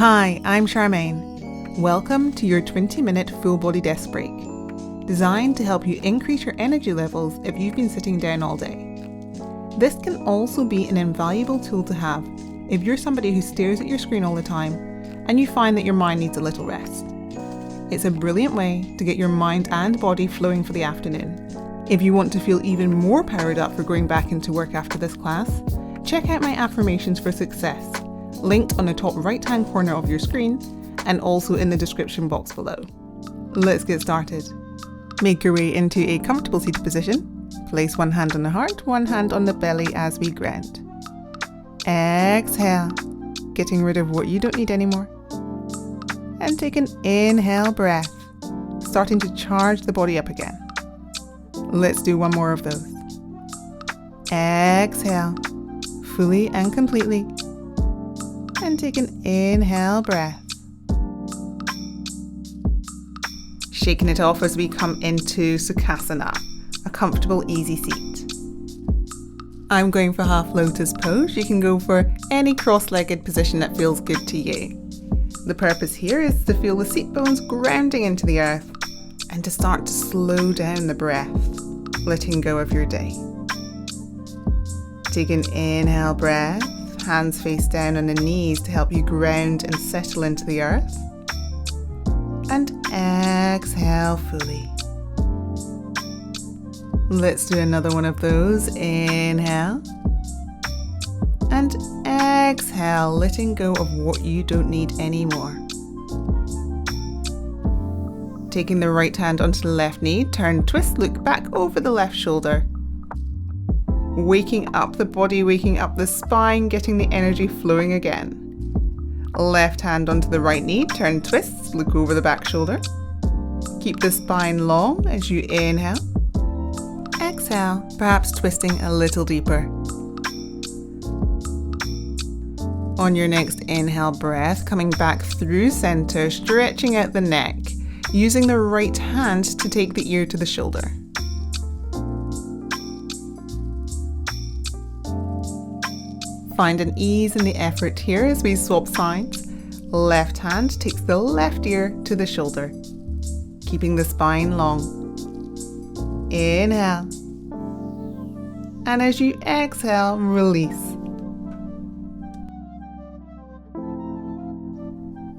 Hi, I'm Charmaine. Welcome to your 20-minute full body desk break, designed to help you increase your energy levels if you've been sitting down all day. This can also be an invaluable tool to have if you're somebody who stares at your screen all the time and you find that your mind needs a little rest. It's a brilliant way to get your mind and body flowing for the afternoon. If you want to feel even more powered up for going back into work after this class, check out my affirmations for success, linked on the top right hand corner of your screen and also in the description box below. Let's get started. Make your way into a comfortable seated position. Place one hand on the heart, one hand on the belly as we ground. Exhale, getting rid of what you don't need anymore. And take an inhale breath, starting to charge the body up again. Let's do one more of those. Exhale, fully and completely. And take an inhale breath. Shaking it off as we come into Sukhasana, a comfortable, easy seat. I'm going for half lotus pose. You can go for any cross-legged position that feels good to you. The purpose here is to feel the seat bones grounding into the earth and to start to slow down the breath, letting go of your day. Take an inhale breath, hands face down on the knees to help you ground and settle into the earth. And exhale fully. Let's do another one of those. Inhale. And exhale, letting go of what you don't need anymore. Taking the right hand onto the left knee, turn, twist, look back over the left shoulder. Waking up the body, waking up the spine, getting the energy flowing again. Left hand onto the right knee, turn, twist, look over the back shoulder. Keep the spine long as you inhale. Exhale, perhaps twisting a little deeper. On your next inhale breath, coming back through center, stretching out the neck, using the right hand to take the ear to the shoulder. Find an ease in the effort here as we swap sides. Left hand takes the left ear to the shoulder, keeping the spine long. Inhale. And as you exhale, release.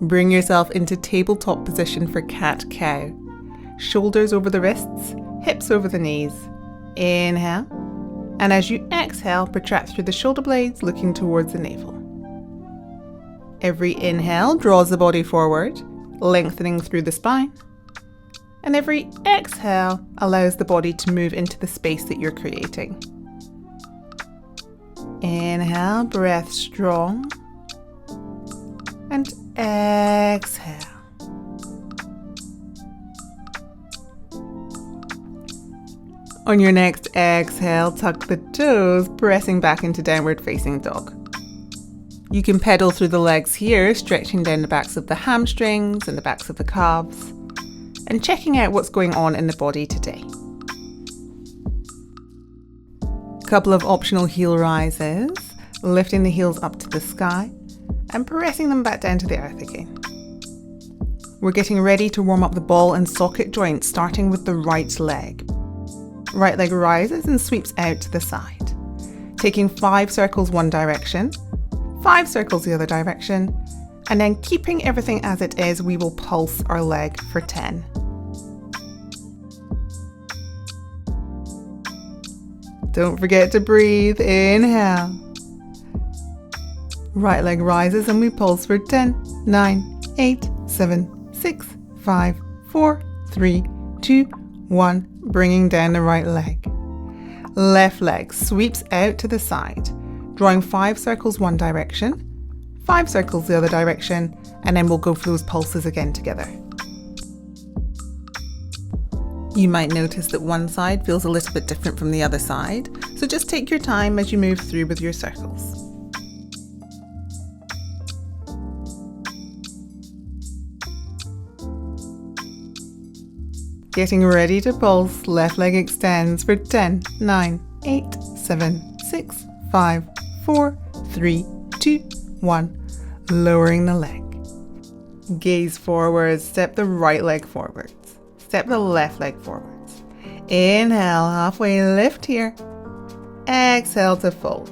Bring yourself into tabletop position for cat-cow. Shoulders over the wrists, hips over the knees. Inhale. And as you exhale, protract through the shoulder blades, looking towards the navel. Every inhale draws the body forward, lengthening through the spine. And every exhale allows the body to move into the space that you're creating. Inhale, breath strong. And exhale. On your next exhale, tuck the toes, pressing back into downward facing dog. You can pedal through the legs here, stretching down the backs of the hamstrings and the backs of the calves, and checking out what's going on in the body today. A couple of optional heel rises, lifting the heels up to the sky and pressing them back down to the earth again. We're getting ready to warm up the ball and socket joints, starting with the right leg. Right leg rises and sweeps out to the side, taking 5 circles one direction, 5 circles the other direction, and then keeping everything as it is, we will pulse our leg for 10. Don't forget to breathe. Inhale. Right leg rises and we pulse for 10, 9, 8, 7, 6, 5, 4, 3, 2, 1. Bringing down the right leg. Left leg sweeps out to the side, drawing 5 circles one direction, 5 circles the other direction, and then we'll go for those pulses again together. You might notice that one side feels a little bit different from the other side, so just take your time as you move through with your circles. Getting ready to pulse, left leg extends for 10, 9, 8, 7, 6, 5, 4, 3, 2, 1. Lowering the leg. Gaze forwards, step the right leg forwards. Step the left leg forwards. Inhale, halfway lift here. Exhale to fold.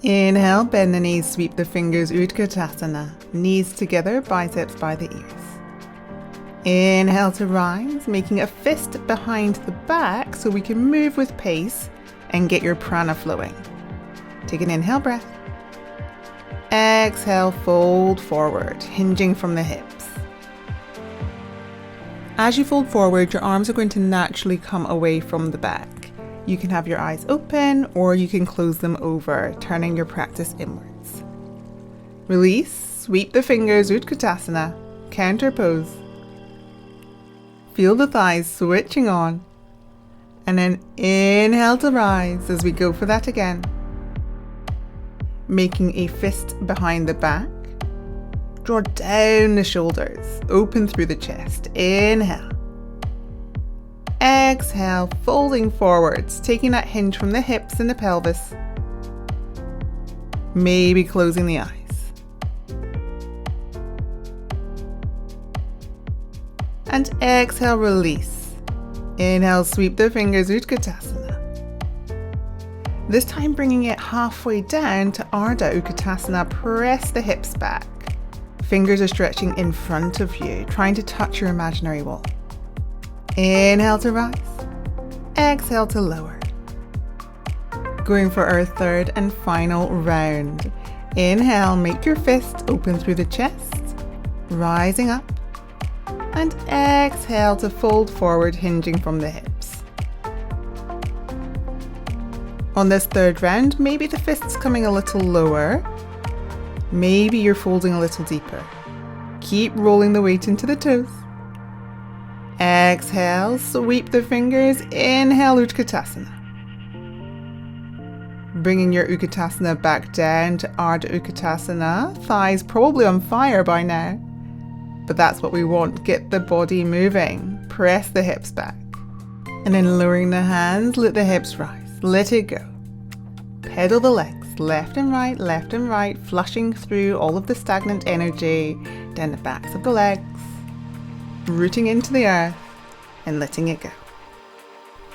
Inhale, bend the knees, sweep the fingers, Utkatasana. Knees together, biceps by the ears. Inhale to rise, making a fist behind the back so we can move with pace and get your prana flowing. Take an inhale breath. Exhale, fold forward, hinging from the hips. As you fold forward, your arms are going to naturally come away from the back. You can have your eyes open or you can close them over, turning your practice inwards. Release, sweep the fingers, Utkatasana, counter pose. Feel the thighs switching on. And then inhale to rise as we go for that again. Making a fist behind the back. Draw down the shoulders, open through the chest. Inhale. Exhale, folding forwards, taking that hinge from the hips and the pelvis. Maybe closing the eyes. And exhale, release. Inhale, sweep the fingers, Utkatasana. This time bringing it halfway down to Ardha Utkatasana, press the hips back. Fingers are stretching in front of you, trying to touch your imaginary wall. Inhale to rise. Exhale to lower. Going for our third and final round. Inhale, make your fist open through the chest, rising up. And exhale to fold forward, hinging from the hips. On this third round, maybe the fist's coming a little lower. Maybe you're folding a little deeper. Keep rolling the weight into the toes. Exhale, sweep the fingers. Inhale, Utkatasana. Bringing your Utkatasana back down to Ardha Utkatasana. Thighs probably on fire by now. But that's what we want. Get the body moving. Press the hips back. And then lowering the hands, let the hips rise. Let it go. Pedal the legs, left and right, flushing through all of the stagnant energy down the backs of the legs. Rooting into the earth and letting it go.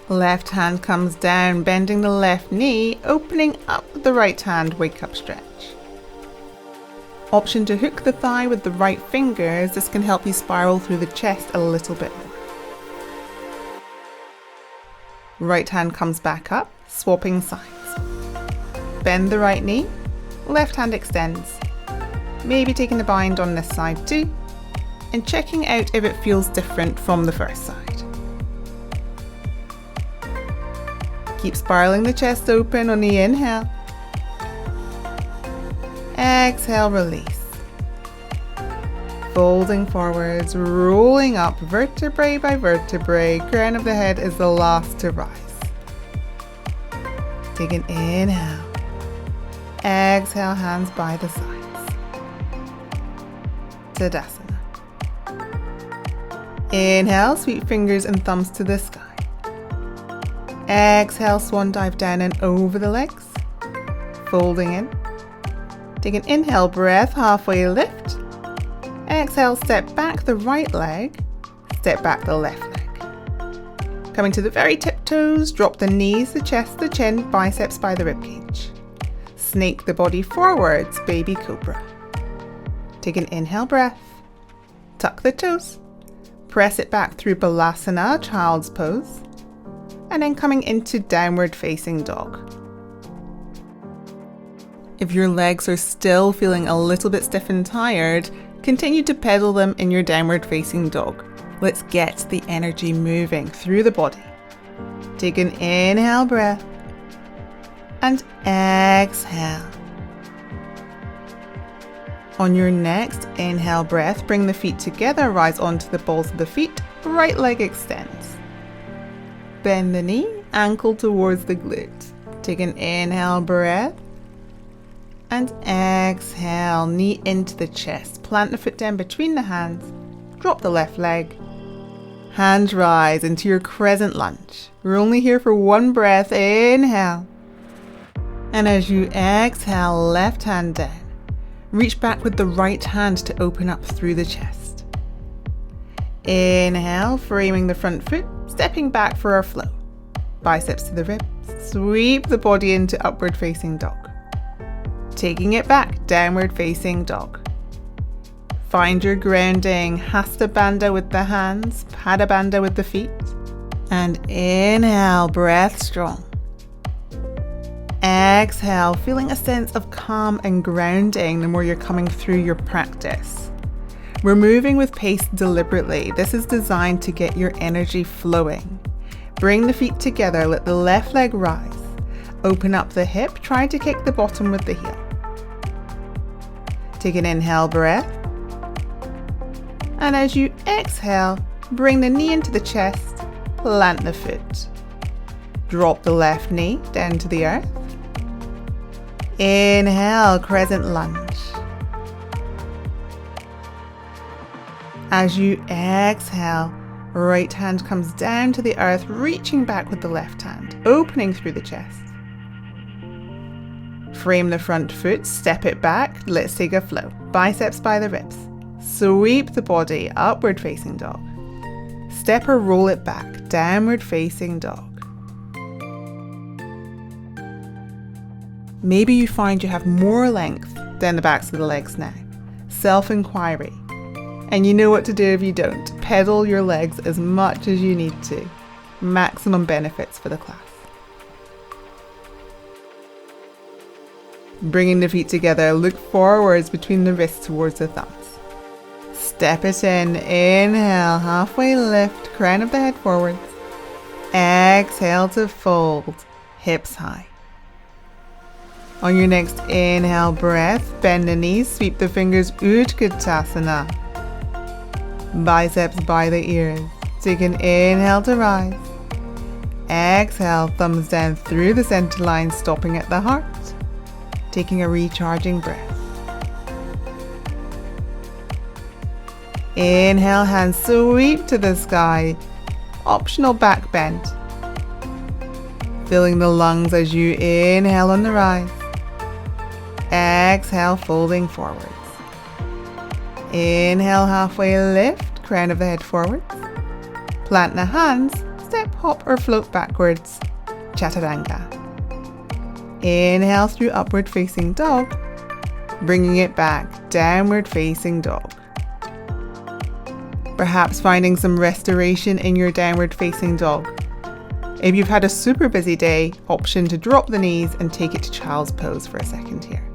Left hand comes down, bending the left knee, opening up the right hand, wake up stretch. Option to hook the thigh with the right fingers. This can help you spiral through the chest a little bit more. Right hand comes back up, swapping sides. Bend the right knee, left hand extends. Maybe taking the bind on this side too, and checking out if it feels different from the first side. Keep spiraling the chest open on the inhale. Exhale, release. Folding forwards, rolling up vertebrae by vertebrae. Crown of the head is the last to rise. Take an inhale. Exhale, hands by the sides. Tadasana. Inhale, sweep fingers and thumbs to the sky. Exhale, swan dive down and over the legs. Folding in. Take an inhale, breath, halfway lift. Exhale, step back the right leg. Step back the left leg. Coming to the very tiptoes, drop the knees, the chest, the chin, biceps by the ribcage. Snake the body forwards, baby cobra. Take an inhale breath. Tuck the toes. Press it back through Balasana, child's pose. And then coming into downward facing dog. If your legs are still feeling a little bit stiff and tired, continue to pedal them in your downward facing dog. Let's get the energy moving through the body. Take an inhale breath. And exhale. On your next inhale breath, bring the feet together, rise onto the balls of the feet, right leg extends. Bend the knee, ankle towards the glute. Take an inhale breath. And exhale, knee into the chest. Plant the foot down between the hands. Drop the left leg. Hands rise into your crescent lunge. We're only here for one breath. Inhale. And as you exhale, left hand down. Reach back with the right hand to open up through the chest. Inhale, framing the front foot, stepping back for our flow. Biceps to the ribs, sweep the body into upward facing dog. Taking it back, downward facing dog. Find your grounding, Hasta Bandha with the hands, Pada Bandha with the feet. And inhale, breath strong. Exhale, feeling a sense of calm and grounding the more you're coming through your practice. We're moving with pace deliberately. This is designed to get your energy flowing. Bring the feet together, let the left leg rise. Open up the hip, try to kick the bottom with the heel. Take an inhale breath. And as you exhale, bring the knee into the chest, plant the foot. Drop the left knee down to the earth. Inhale, crescent lunge. As you exhale, right hand comes down to the earth, reaching back with the left hand, opening through the chest. Frame the front foot, step it back, let's take a flow. Biceps by the ribs. Sweep the body, upward facing dog. Step or roll it back, downward facing dog. Maybe you find you have more length than the backs of the legs now. Self-inquiry. And you know what to do if you don't. Pedal your legs as much as you need to. Maximum benefits for the class. Bringing the feet together, look forwards between the wrists towards the thumbs. Step it in, inhale, halfway lift, crown of the head forwards. Exhale to fold, hips high. On your next inhale breath, bend the knees, sweep the fingers, Utkatasana. Biceps by the ears. Take an inhale to rise. Exhale, thumbs down through the center line, stopping at the heart. Taking a recharging breath. Inhale, hands sweep to the sky. Optional back bend. Filling the lungs as you inhale on the rise. Exhale, folding forwards. Inhale, halfway lift, crown of the head forwards. Plant the hands, step, hop or float backwards. Chaturanga. Inhale through upward facing dog. Bringing it back, downward facing dog. Perhaps finding some restoration in your downward facing dog. If you've had a super busy day, option to drop the knees and take it to child's pose for a second here.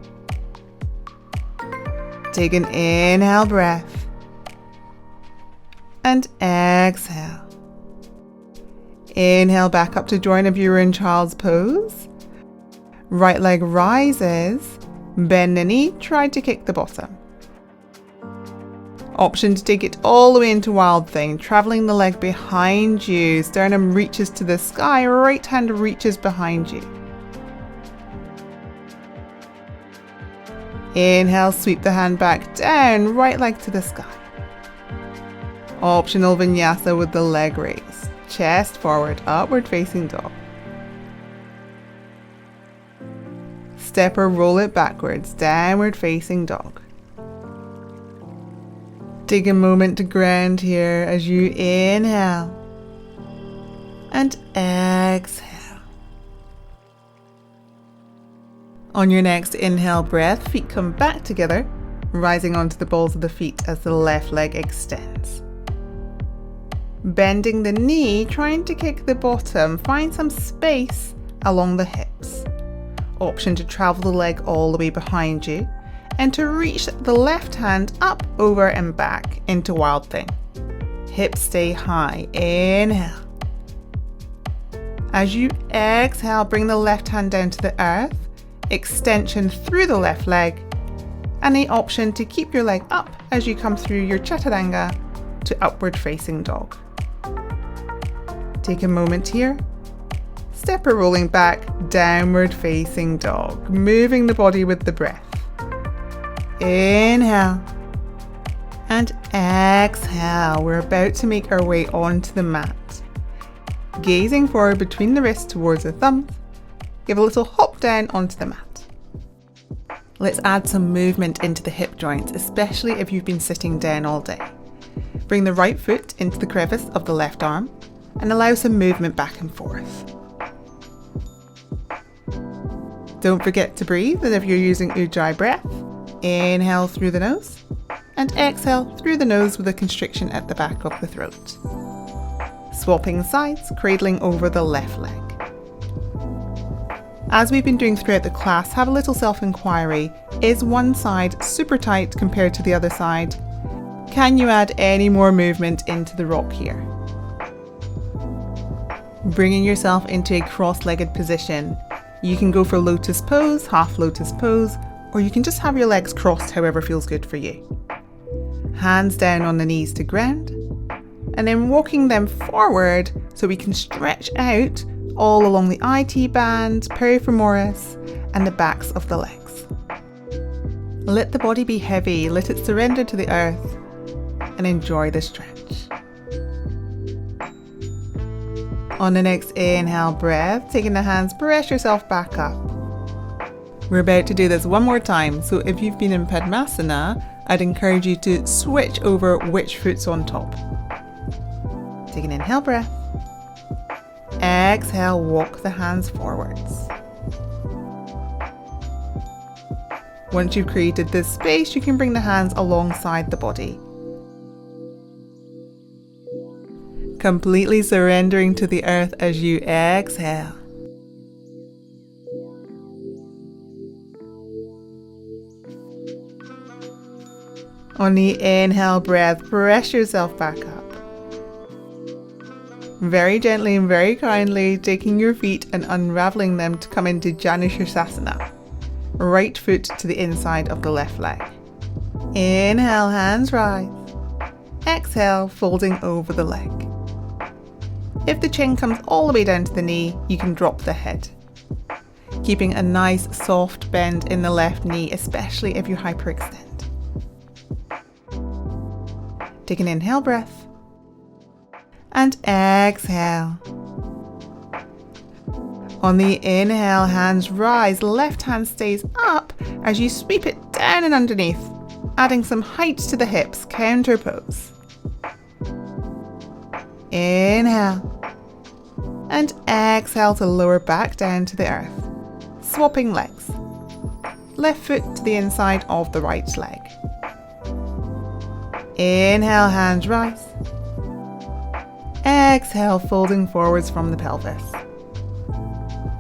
Take an inhale breath. And exhale. Inhale back up to join if you're in child's pose. Right leg rises. Bend the knee, try to kick the bottom. Option to take it all the way into wild thing, traveling the leg behind you. Sternum reaches to the sky, right hand reaches behind you. Inhale, sweep the hand back down, right leg to the sky. Optional vinyasa with the leg raise. Chest forward, upward facing dog. Step or roll it backwards, downward facing dog. Take a moment to ground here as you inhale and exhale. On your next inhale breath, feet come back together, rising onto the balls of the feet as the left leg extends. Bending the knee, trying to kick the bottom, find some space along the hips. Option to travel the leg all the way behind you and to reach the left hand up, over and back into wild thing. Hips stay high. Inhale. As you exhale, bring the left hand down to the earth. Extension through the left leg. And the option to keep your leg up as you come through your chaturanga to upward facing dog. Take a moment here. Step or rolling back, downward facing dog. Moving the body with the breath. Inhale and exhale. We're about to make our way onto the mat. Gazing forward between the wrists towards the thumbs, give a little hop down onto the mat. Let's add some movement into the hip joints, especially if you've been sitting down all day. Bring the right foot into the crevice of the left arm and allow some movement back and forth. Don't forget to breathe as if you're using Ujjayi breath. Inhale through the nose and exhale through the nose with a constriction at the back of the throat. Swapping sides, cradling over the left leg. As we've been doing throughout the class, have a little self-inquiry. Is one side super tight compared to the other side? Can you add any more movement into the rock here? Bringing yourself into a cross-legged position. You can go for lotus pose, half lotus pose, or you can just have your legs crossed, however feels good for you. Hands down on the knees to ground, and then walking them forward so we can stretch out all along the IT band, perifemoris, and the backs of the legs. Let the body be heavy, let it surrender to the earth, and enjoy the stretch. On the next inhale breath, taking the hands, press yourself back up. We're about to do this one more time, so if you've been in Padmasana, I'd encourage you to switch over which foot's on top. Take an inhale breath. Exhale, walk the hands forwards. Once you've created this space, you can bring the hands alongside the body. Completely surrendering to the earth as you exhale. On the inhale breath, press yourself back up. Very gently and very kindly taking your feet and unraveling them to come into Janushirasana. Right foot to the inside of the left leg. Inhale, hands rise. Exhale, folding over the leg. If the chin comes all the way down to the knee, you can drop the head. Keeping a nice soft bend in the left knee, especially if you hyperextend. Take an inhale breath. And exhale. On the inhale, hands rise, left hand stays up as you sweep it down and underneath, adding some height to the hips, counter pose. Inhale. And exhale to lower back down to the earth. Swapping legs. Left foot to the inside of the right leg. Inhale, hands rise. Exhale, folding forwards from the pelvis.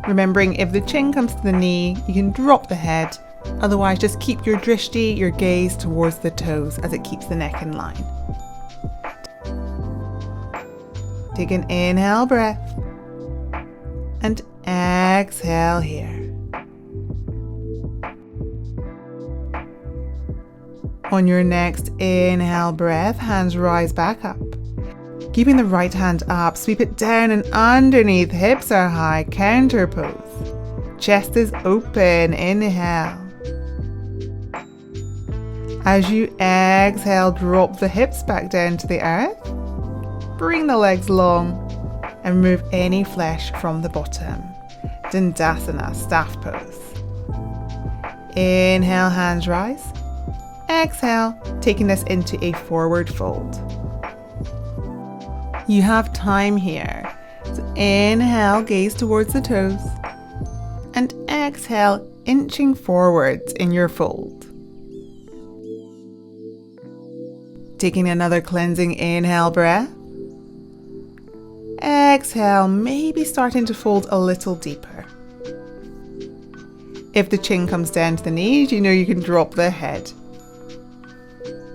Remembering if the chin comes to the knee, you can drop the head. Otherwise, just keep your drishti, your gaze towards the toes as it keeps the neck in line. Take an inhale breath. And exhale here. On your next inhale breath, hands rise back up. Keeping the right hand up, sweep it down and underneath, hips are high, counter pose. Chest is open, inhale. As you exhale, drop the hips back down to the earth. Bring the legs long and remove any flesh from the bottom. Dandasana, staff pose. Inhale, hands rise. Exhale, taking this into a forward fold. You have time here. So inhale, gaze towards the toes. And exhale, inching forwards in your fold. Taking another cleansing inhale breath. Exhale, maybe starting to fold a little deeper. If the chin comes down to the knees, you know you can drop the head.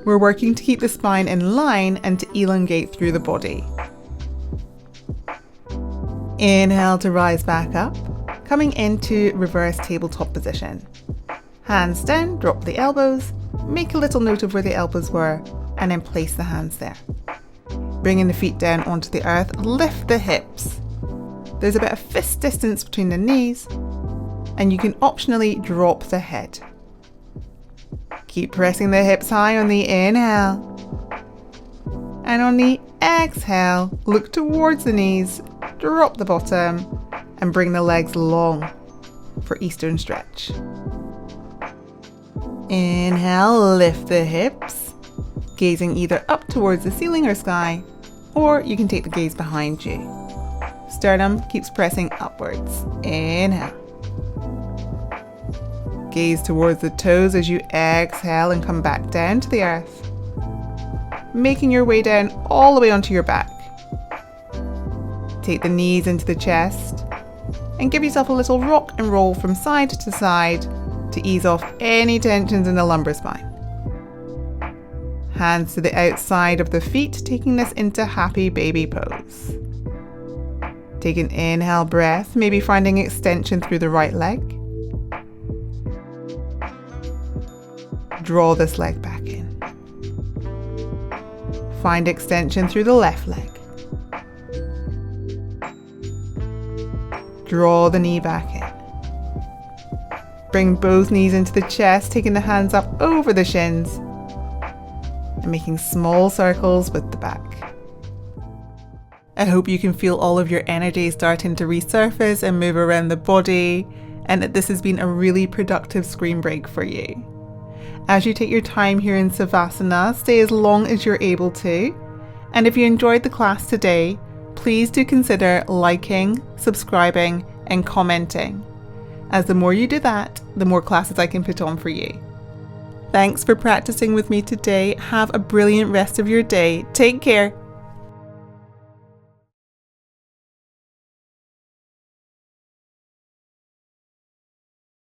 We're working to keep the spine in line and to elongate through the body. Inhale to rise back up, coming into reverse tabletop position. Hands down, drop the elbows, make a little note of where the elbows were, and then place the hands there. Bringing the feet down onto the earth, lift the hips. There's about a fist distance between the knees, and you can optionally drop the head. Keep pressing the hips high on the inhale. And on the exhale, look towards the knees, drop the bottom, and bring the legs long for Eastern stretch. Inhale, lift the hips, gazing either up towards the ceiling or sky, or you can take the gaze behind you. Sternum keeps pressing upwards. Inhale. Gaze towards the toes as you exhale and come back down to the earth, making your way down all the way onto your back. Take the knees into the chest and give yourself a little rock and roll from side to side to ease off any tensions in the lumbar spine. Hands to the outside of the feet, taking this into happy baby pose. Take an inhale breath, maybe finding extension through the right leg. Draw this leg back in. Find extension through the left leg. Draw the knee back in. Bring both knees into the chest, taking the hands up over the shins and making small circles with the back. I hope you can feel all of your energy starting to resurface and move around the body, and that this has been a really productive screen break for you. As you take your time here in Savasana, stay as long as you're able to. And if you enjoyed the class today, please do consider liking, subscribing, and commenting, as the more you do that, the more classes I can put on for you. Thanks for practicing with me today. Have a brilliant rest of your day. Take care.